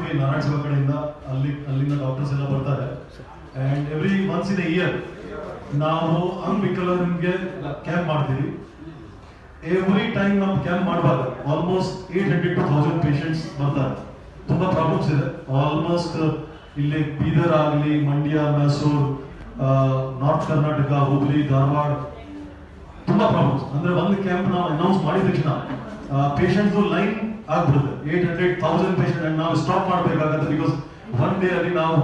ಮಾಡ್ತೀವಿ ನಾರಾಯಣ ಸೇವಾ ಕಡೆಯಿಂದ. ಅಲ್ಲಿಂದ ಡಾಕ್ಟರ್ಸ್ ಎಲ್ಲ ಬರ್ತಾರೆ. And every once in a year ನಾವು ಅಂಗವಿಕಲರಿಗೆ ಕ್ಯಾಂಪ್ ಮಾಡ್ತೀವಿ. ಎವ್ರಿ ಟೈಮ್ ನಾವು ಕ್ಯಾಂಪ್ ಮಾಡುವಾಗ ಆಲ್ಮೋಸ್ಟ್ 800 to 1000 ಪೇಷಂಟ್ಸ್ ಬರ್ತಾರೆ. ತುಂಬಾ ಪ್ರಾಬ್ಲಮ್ಸ್ ಇದೆ. ಆಲ್ಮೋಸ್ಟ್ ಇಲ್ಲಿ ಬೀದರ್ ಆಗಲಿ, ಮಂಡ್ಯ, ಮೈಸೂರು, ನಾರ್ತ್ ಕರ್ನಾಟಕ, ಹುಬ್ಳಿ, ಧಾರವಾಡ, ತುಂಬಾ ಪ್ರಾಬ್ಲಮ್ಸ್. ಅಂದ್ರೆ ಒಂದು ಕ್ಯಾಂಪ್ ನಾವು ಅನೌನ್ಸ್ ಮಾಡಿದ ತಕ್ಷಣ ಪೇಷಂಟ್ಸ್ ಲೈನ್ ಆಗ್ಬಿಡುತ್ತೆ. 800,000 ಪೇಷಂಟ್ ಅಂಡ್ ನಾವು ಸ್ಟಾಪ್ ಮಾಡಬೇಕಾಗುತ್ತೆ. ಬಿಕಾಸ್ ಒನ್ ಡೇ ಅಲ್ಲಿ ನಾವು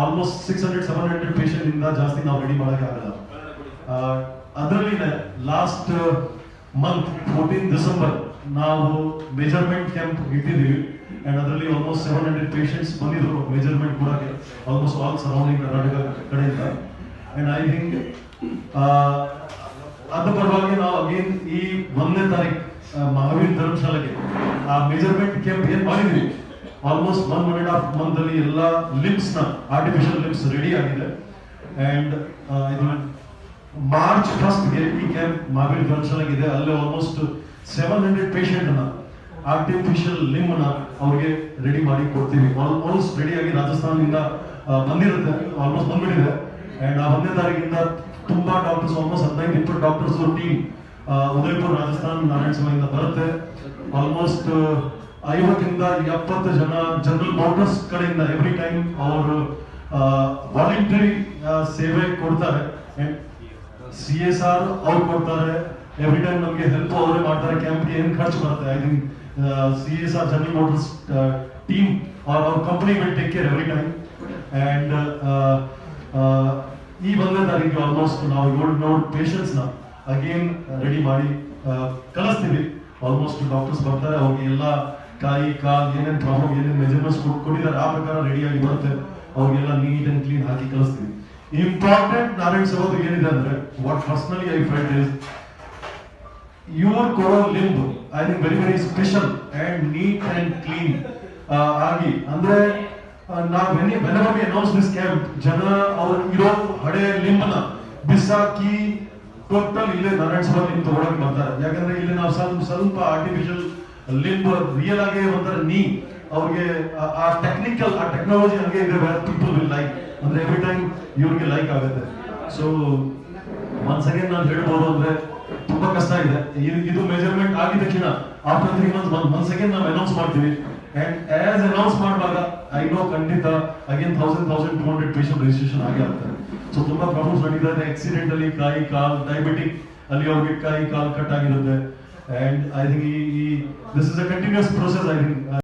ಆಲ್ಮೋಸ್ಟ್ 600-700 ಪೇಷಂಟ್ ಇಂದ ಜಾಸ್ತಿ ನಾವು ರೆಡಿ ಮಾಡೋಕ್ಕಾಗಲ್ಲ. ಅದರಲ್ಲಿ ಲಾಸ್ಟ್ ಮಂತ್ 14 ಡಿಸೆಂಬರ್ ನಾವು ಮೆಜರ್ಮೆಂಟ್ ಕ್ಯಾಂಪ್ ಇಟ್ಟಿದ್ದೀವಿ. ಅಂಡ್ ಅದರಲ್ಲಿ ಆಲ್ಮೋಸ್ಟ್ 700 ಪೇಷಂಟ್ಸ್ ಬಂದಿದ್ರು ಮೆಜರ್ಮೆಂಟ್ ಕೊಡಕ್ಕೆ, ಆಲ್ಮೋಸ್ಟ್ ಆಲ್ ಸರೌಂಡಿಂಗ್ ಕರ್ನಾಟಕ ಕಡೆಯಿಂದ. ಅಂಡ್ ಐ ಥಿಂಕ್ ಅದ್ರ ಪರವಾಗಿ ನಾವು ಅಗೇನ್ ಈ 1ನೇ ತಾರೀಕು ಮಹಾವೀರ್ ಧರ್ಮಶಾಲೆಗೆ ಆ ಮೆಜರ್ಮೆಂಟ್ ಕ್ಯಾಂಪ್ ಏನ್ ಮಾಡಿದ್ವಿ, ಆಲ್ಮೋಸ್ಟ್ 1.5 ಮಂತ್ ಅಲ್ಲಿ ಎಲ್ಲ ಲಿಮ್ಸ್ ನ ಆರ್ಟಿಫಿಷಿಯಲ್ ಲಿಮ್ಸ್ ರೆಡಿ ಆಗಿದೆ. ಅಂಡ್ ಇದು ಮಾರ್ಚ್ 1st ಗೆ ಈ ಕ್ಯಾಂಪ್ ಮಹಾವೀರ್ ಧರ್ಮಶಾಲೆಗೆ ಇದೆ. ಅಲ್ಲಿ ಆಲ್ಮೋಸ್ಟ್ 700 ಪೇಷಂಟ್ ನ ಆರ್ಟಿಫಿಷಿಯಲ್ ಲಿಮ್ ನ ಅವ್ರಿಗೆ ರೆಡಿ ಮಾಡಿ ಕೊಡ್ತೀವಿ. ಆಲ್ಮೋಸ್ಟ್ ರೆಡಿ ಆಗಿ ರಾಜಸ್ಥಾನದಿಂದ ಬಂದಿರುತ್ತೆ, ಆಲ್ಮೋಸ್ಟ್ ಬಂದ್ಬಿಟ್ಟಿದೆ. ಅಂಡ್ ಆ 1ನೇ ತಾರೀಕಿಂದ ತುಂಬಾ doctors, almost 15-20 doctors team Udaipur, Rajasthan, Narayan ಸೇವೆಯಿಂದ ಬರುತ್ತೆ. ಆಲ್ಮೋಸ್ಟ್ 50 to 70 ಜನ ಜನರಲ್ ಡಾಕ್ಟರ್ಸ್ ಕಡೆಯಿಂದ ಎವ್ರಿ ಟೈಮ್ ಅವರು ವಾಲಂಟರಿ ಸೇವೆ ಕೊಡ್ತಾರೆ. CSR ಅವ್ರು ಕೊಡ್ತಾರೆ. ಎವ್ರಿ ಟೈಮ್ ನಮಗೆ ಹೆಲ್ಪ್ ಅವರೇ ಮಾಡ್ತಾರೆ. ಕ್ಯಾಂಪ್ಗೆ ಏನ್ ಖರ್ಚು ಬರುತ್ತೆ, I think CSR General Motors team ಅವ್ರ company will take care every time. And ಈ 1ನೇ ತಾರೀಕು ಆಲ್ಮೋಸ್ಟ್ ನಾವು 700 ಪೇಷಂಟ್ಸ್ ನ ಅಗೇನ್ ರೆಡಿ ಮಾಡಿ ಕಳಿಸ್ತೀವಿ. ಆಲ್ಮೋಸ್ಟ್ ಡಾಕ್ಟರ್ಸ್ ಬರ್ತಾರೆ, ಅವ್ರಿಗೆ ಎಲ್ಲ ಕೈ ಕಾಲ್ ಏನೇನು ಪ್ರಾಬ್ಲಮ್, ಏನೇನು ಮೆಜರ್ಮೆಂಟ್ಸ್ ಕೊಟ್ಟಿದ್ದಾರೆ ಆ ಪ್ರಕಾರ ರೆಡಿಯಾಗಿ ಬರುತ್ತೆ. ಅವ್ರಿಗೆಲ್ಲ ನೀಟ್ ಅಂಡ್ ಕ್ಲೀನ್ ಹಾಕಿ ಕಳಿಸ್ತೀವಿ. ಇಂಪಾರ್ಟೆಂಟ್ ನಾರಾಯಣ ಸೇವಾದ ಏನಿದೆ ಅಂದ್ರೆ, what personally I find is your ಕೊಡೋ limb I think very special and neat and clean ಆಗಿ. ಅಂದ್ರೆ ನಾವು whenever we announce this camp, ಜನ ಅವ್ರ ಇರೋ ಹಳೆ ಲಿಂಬನ ಬಿಸಾಕಿ ಟೋಟಲ್ ಇಲ್ಲೇ ನಾರಾಯಣ ಸೇವಾ ಲಿಂಬ್ ತಗೊಳಕ್ ಬರ್ತಾರೆ. ಯಾಕಂದ್ರೆ ಇಲ್ಲಿ ನಾವು ಸ್ವಲ್ಪ ಆರ್ಟಿಫಿಷಿಯಲ್ ಲಿಂಬ್ ರಿಯಲ್ ಆಗಿ ಒಂಥರ ನೀ ಅವ್ರಿಗೆ ಆ ಟೆಕ್ನಿಕಲ್ ಆ ಟೆಕ್ನಾಲಜಿ ಹಂಗೆ ಇದೆ. ಪೀಪಲ್ ವಿಲ್ ಲೈಕ್, ಅಂದ್ರೆ ಎವ್ರಿ ಟೈಮ್ ಇವ್ರಿಗೆ ಲೈಕ್ ಆಗುತ್ತೆ. ಸೊ ಒನ್ಸ್ ಅಗೇನ್ ನಾನು ಹೇಳ್ಬೋದು ಅಂದ್ರೆ ತುಂಬಾ ಕಷ್ಟ ಇದೆ. ಇದು ಮೆಜರ್ಮೆಂಟ್ ಆಗಿದ ತಕ್ಷಣ ಆಫ್ಟರ್ 3 months ಒನ್ಸ್ ಅಗೇನ್ ನಾವು ಅನೌನ್ಸ್ ಮಾಡ್ತೀವಿ. ಅಂಡ್ ಆಸ್ ಅನೌನ್ಸ್ ಮಾಡುವಾಗ ಐ ನೋ ಖಂಡಿತ ಅಗೇನ್ 1,200 ಪೇಷಂಟ್ ರಿಜಿಸ್ಟ್ರೇಷನ್ ಆಗೇ ಆಗ್ತಾರೆ. ಸೊ ತುಂಬಾ ಪ್ರಾಬ್ಲಮ್ಸ್ ನಡೀತಾರೆ. ಆಕ್ಸಿಡೆಂಟ್ ಅಲ್ಲಿ ಕೈ ಕಾಲ್, ಡಯಾಬಿಟಿಕ್ ಅಲ್ಲಿ ಅವ್ರಿಗೆ ಕೈ ಕಾಲ್ ಕಟ್ ಆಗಿರುತ್ತೆ. And I think this is a continuous process. I think